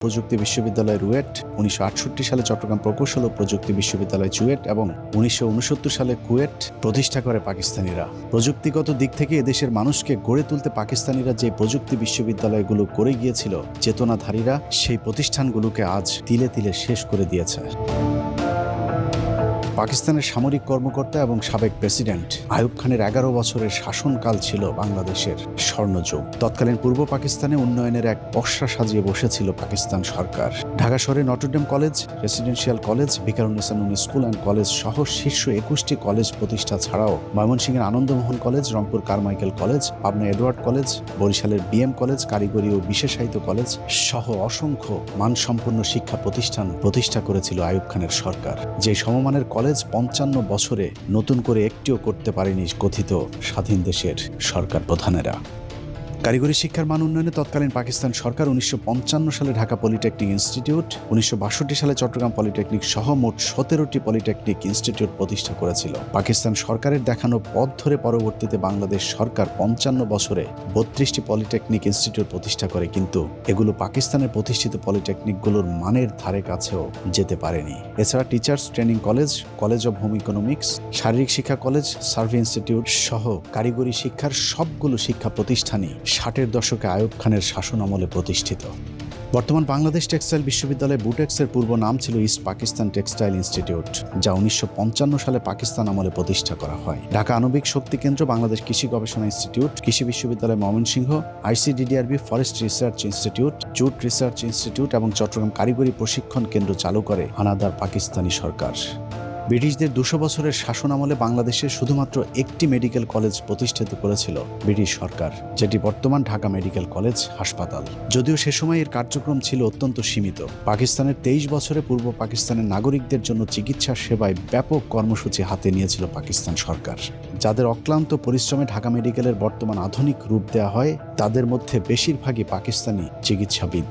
প্রযুক্তি বিশ্ববিদ্যালয় রুয়েট, 1968 সালে চট্টগ্রাম প্রকৌশল ও প্রযুক্তি বিশ্ববিদ্যালয় চুয়েট এবং 1969 সালে কুয়েট প্রতিষ্ঠা করে পাকিস্তানিরা। প্রযুক্তিগত দিক থেকে এদেশের মানুষকে গড়ে তুলতে পাকিস্তানিরা যে প্রযুক্তি বিশ্ববিদ্যালয়গুলো করে গিয়েছিল, চেতনাধারীরা সেই প্রতিষ্ঠানগুলোকে আজ তিলে তিলে শেষ করে দিয়েছে। পাকিস্তানের সামরিক কর্মকর্তা এবং সাবেক প্রেসিডেন্ট আইয়ুব খানের 11 বছরের শাসনকাল ছিল বাংলাদেশের স্বর্ণযুগ। তৎকালীন পূর্ব পাকিস্তানে উন্নয়নের এক পসরা সাজিয়ে বসেছিল পাকিস্তান সরকার। ঢাকা শহরে Notre Dame college, residential college, Viqarunnisa Noon school and college সহ শীর্ষ 21টি কলেজ প্রতিষ্ঠা ছাড়াও ময়মনসিংহের Ananda Mohan college, Rangpur Carmichael college, Pabna Edward college, বরিশালের বিএম কলেজ, কারিগরি ও বিশেষায়িত কলেজ সহ অসংখ্য মানসম্পন্ন শিক্ষা প্রতিষ্ঠান প্রতিষ্ঠা করেছিল আইয়ুব খানের সরকার। যে সমমানের কলেজ 55 বছরে নতুন করে একটিও করতে পারেনি কথিত স্বাধীন দেশের সরকার প্রধানেরা। কারিগরি শিক্ষার মান উন্নয়নে তৎকালীন পাকিস্তান সরকার 1955 সালে ঢাকা পলিটেকনিক ইনস্টিটিউট, 1962 সালে চট্টগ্রাম পলিটেকনিক সহ মোট 17টি পলিটেকনিক ইনস্টিটিউট প্রতিষ্ঠা করেছিল। পাকিস্তান সরকারের দেখানো পথ ধরে পরবর্তীতে বাংলাদেশ সরকার 55 বছরে 32টি পলিটেকনিক ইনস্টিটিউট প্রতিষ্ঠা করে, কিন্তু এগুলো পাকিস্তানের প্রতিষ্ঠিত পলিটেকনিকগুলোর মানের ধারে কাছেও যেতে পারেনি। এছাড়া teachers training college, college of home economics, শারীরিক শিক্ষা কলেজ, সার্ভে ইনস্টিটিউট সহ কারিগরি শিক্ষার সবগুলো শিক্ষা প্রতিষ্ঠানই 60-এর দশকে আইয়ুব খানের শাসন আমলে প্রতিষ্ঠিত। বর্তমান বাংলাদেশ টেক্সটাইল বিশ্ববিদ্যালয় বুটেক্সের পূর্ব নাম ছিল ইস্ট পাকিস্তান টেক্সটাইল ইনস্টিটিউট, যা 1955 সালে পাকিস্তান আমলে প্রতিষ্ঠা করা হয়। ঢাকা আণবিক শক্তি কেন্দ্র, বাংলাদেশ কৃষি গবেষণা ইনস্টিটিউট, কৃষি বিশ্ববিদ্যালয় Mymensingh, ICDDRB forest research institute, jute research institute এবং চট্টগ্রাম কারিগরি প্রশিক্ষণ কেন্দ্র চালু করে হানাদার পাকিস্তানি সরকার। ব্রিটিশদের 200 বছরের শাসন আমলে বাংলাদেশে শুধুমাত্র একটি মেডিকেল কলেজ প্রতিষ্ঠিত করেছিল ব্রিটিশ সরকার, যেটি বর্তমান ঢাকা মেডিকেল কলেজ হাসপাতাল। যদিও সে সময় এর কার্যক্রম ছিল অত্যন্ত সীমিত। পাকিস্তানের 23 বছরে পূর্ব পাকিস্তানের নাগরিকদের জন্য চিকিৎসা সেবায় ব্যাপক কর্মসূচি হাতে নিয়েছিল পাকিস্তান সরকার। যাদের অক্লান্ত পরিশ্রমে ঢাকা মেডিকেলের বর্তমান আধুনিক রূপ দেওয়া হয়, তাদের মধ্যে বেশিরভাগই পাকিস্তানি চিকিৎসাবিদ।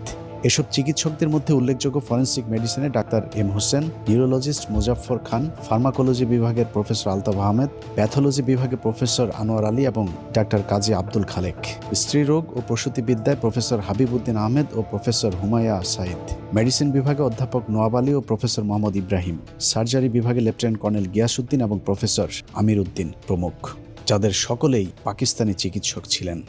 এসব চিকিৎসকদের মধ্যে উল্লেখযোগ্য ফরেন্সিক মেডিসিনে doctor M Hossain, neurologist Muzaffar Khan, pharmacology বিভাগের প্রফেসর আলতাফ আহমেদ, প্যাথোলজি বিভাগে প্রফেসর আনোয়ার আলী এবং ডাক্তার কাজী আব্দুল খালেক, স্ত্রীরোগ ও প্রসূতিবিদ্যায় প্রফেসর হাবিবউদ্দিন আহমেদ ও প্রফেসর হুমায়া সাইদ, মেডিসিন বিভাগে অধ্যাপক নোয়াব আলী ও প্রফেসর মোহাম্মদ ইব্রাহিম, সার্জারি বিভাগে লেফটেন্যান্ট কর্নেল গিয়াসউদ্দিন এবং প্রফেসর আমির উদ্দিন প্রমুখ, যাদের সকলেই পাকিস্তানি চিকিৎসক ছিলেন।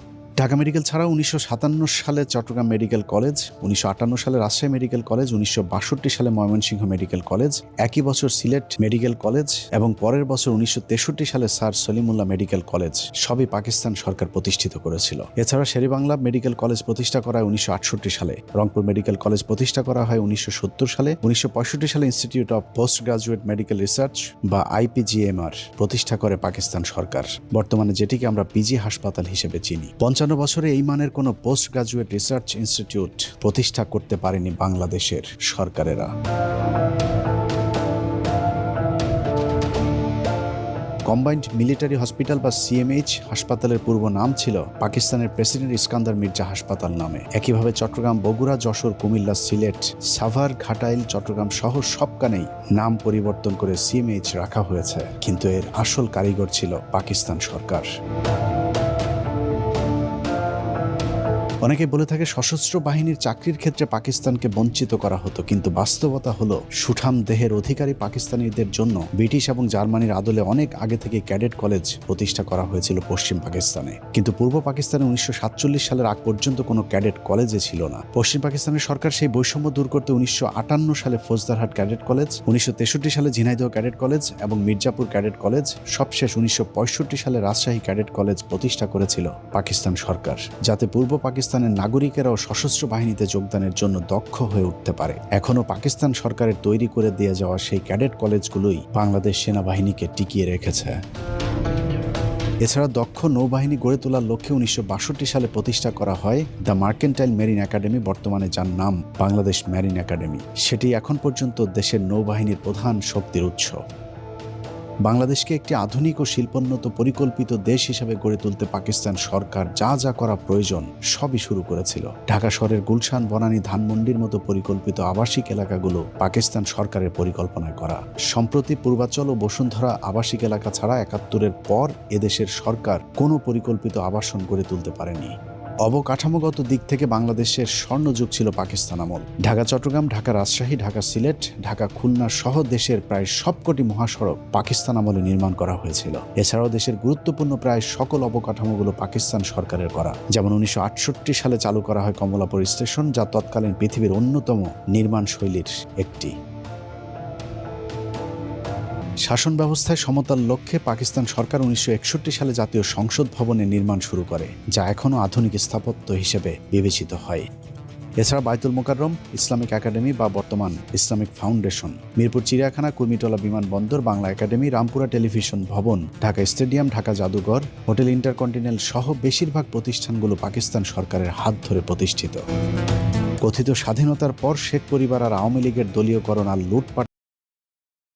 ঢাকা মেডিকেল ছাড়াও 1957 সালে চট্টগ্রাম মেডিকেল কলেজ, 1958 সালে রাজশাহী মেডিকেল কলেজ, 1962 সালে ময়মনসিংহ মেডিকেল কলেজ, একই বছর সিলেট মেডিকেল কলেজ এবং পরের বছর 1963 সালে স্যার সলিমুল্লাহ মেডিকেল কলেজ সবই পাকিস্তান সরকার প্রতিষ্ঠিত করেছিল। এছাড়া শেরেবাংলা মেডিকেল কলেজ প্রতিষ্ঠা করা হয় 1968 সালে, রংপুর মেডিকেল কলেজ প্রতিষ্ঠা করা হয় 1970 সালে, 1965 সালে institute of post graduate medical research বা IPGMR প্রতিষ্ঠা করে পাকিস্তান সরকার, বর্তমানে যেটিকে আমরা পিজি হাসপাতাল হিসেবে চিনি। 55 বছরে এই মানের কোনো পোস্ট গ্রাজুয়েট রিসার্চ ইনস্টিটিউট প্রতিষ্ঠা করতে পারেনি বাংলাদেশের সরকারেরা। কম্বাইন্ড মিলিটারি হসপিটাল বা CMH হাসপাতালের পূর্ব নাম ছিল পাকিস্তানের প্রেসিডেন্ট ইস্কান্দার মির্জা হাসপাতাল নামে। একইভাবে চট্টগ্রাম, বগুড়া, যশোর, কুমিল্লা, সিলেট, সাভার, ঘাটাইল, চট্টগ্রাম সহ সবখানেই নাম পরিবর্তন করে CMH রাখা হয়েছে, কিন্তু এর আসল কারিগর ছিল পাকিস্তান সরকার। অনেকে বলে থাকে সশস্ত্র বাহিনীর চাকরির ক্ষেত্রে পাকিস্তানকে বঞ্চিত করা হতো, কিন্তু বাস্তবতা হলো সুঠাম দেহের অধিকারী পাকিস্তানিদের জন্য ব্রিটিশ এবং জার্মানির আদলে অনেক আগে থেকে ক্যাডেট কলেজ প্রতিষ্ঠা করা হয়েছিল পশ্চিম পাকিস্তানে, কিন্তু পূর্ব পাকিস্তানে 1947 সালের আগ পর্যন্ত কোনো ক্যাডেট কলেজে ছিল না। পশ্চিম পাকিস্তানের সরকার সেই বৈষম্য দূর করতে 1958 সালে ফৌজদারহাট ক্যাডেট কলেজ, 1963 সালে ঝিনাইদহ ক্যাডেট কলেজ এবং মির্জাপুর ক্যাডেট কলেজ, সবশেষ 1965 সালে রাজশাহী ক্যাডেট কলেজ প্রতিষ্ঠা করেছিল পাকিস্তান সরকার, যাতে পূর্ব পাকিস্তানের নাগরিকেরাও সশস্ত্র বাহিনীতে যোগদানের জন্য দক্ষ হয়ে উঠতে পারে। এখনও পাকিস্তান সরকারের তৈরি করে দিয়ে যাওয়া সেই ক্যাডেট কলেজগুলোই বাংলাদেশ সেনাবাহিনীকে টিকিয়ে রেখেছে। এছাড়া দক্ষ নৌবাহিনী গড়ে তোলার লক্ষ্যে 1962 সালে প্রতিষ্ঠা করা হয় দ্য মার্কেন্টাইল মেরিন একাডেমি, বর্তমানে যার নাম বাংলাদেশ মেরিন একাডেমি। সেটি এখন পর্যন্ত দেশের নৌবাহিনীর প্রধান শক্তির উৎস। বাংলাদেশকে একটি আধুনিক ও শিল্পোন্নত পরিকল্পিত দেশ হিসেবে গড়ে তুলতে পাকিস্তান সরকার যা যা করা প্রয়োজন সবই শুরু করেছিল। ঢাকা শহরের গুলশান, বনানী, ধানমন্ডির মতো পরিকল্পিত আবাসিক এলাকাগুলো পাকিস্তান সরকারের পরিকল্পনায় করা। সম্প্রতি পূর্বাচল ও বসুন্ধরা আবাসিক এলাকা ছাড়া 71-এর পর এদেশের সরকার কোনো পরিকল্পিত আবাসন গড়ে তুলতে পারেনি। অবকাঠামোগত দিক থেকে বাংলাদেশের স্বর্ণযুগ ছিল পাকিস্তান আমল। ঢাকা চট্টগ্রাম, ঢাকা রাজশাহী, ঢাকা সিলেট, ঢাকা খুলনা সহ দেশের প্রায় সবকটি মহাসড়ক পাকিস্তান আমলে নির্মাণ করা হয়েছিল। এছাড়াও দেশের গুরুত্বপূর্ণ প্রায় সকল অবকাঠামোগুলো পাকিস্তান সরকারের করা। যেমন 1968 সালে চালু করা হয় কমলাপুর স্টেশন, যা তৎকালীন পৃথিবীর অন্যতম নির্মাণ শৈলীর একটি। শাসন ব্যবস্থায় সমতার লক্ষ্যে পাকিস্তান সরকার 1961 সালে জাতীয় সংসদ ভবনের নির্মাণ শুরু করে, যা এখনও আধুনিক স্থাপত্য হিসেবে বিবেচিত হয়। এছাড়া বায়তুল মোকাররম, ইসলামিক একাডেমি বা বর্তমান ইসলামিক ফাউন্ডেশন, মিরপুর চিড়িয়াখানা, কুর্মিটোলা বিমানবন্দর, বাংলা একাডেমি, রামপুরা টেলিভিশন ভবন, ঢাকা স্টেডিয়াম, ঢাকা জাদুঘর, হোটেল ইন্টারকন্টিনেন্টাল সহ বেশিরভাগ প্রতিষ্ঠানগুলো পাকিস্তান সরকারের হাত ধরে প্রতিষ্ঠিত। কথিত স্বাধীনতার পর শেখ পরিবার আর আওয়ামী লীগের দলীয়করণ আর লুটপাট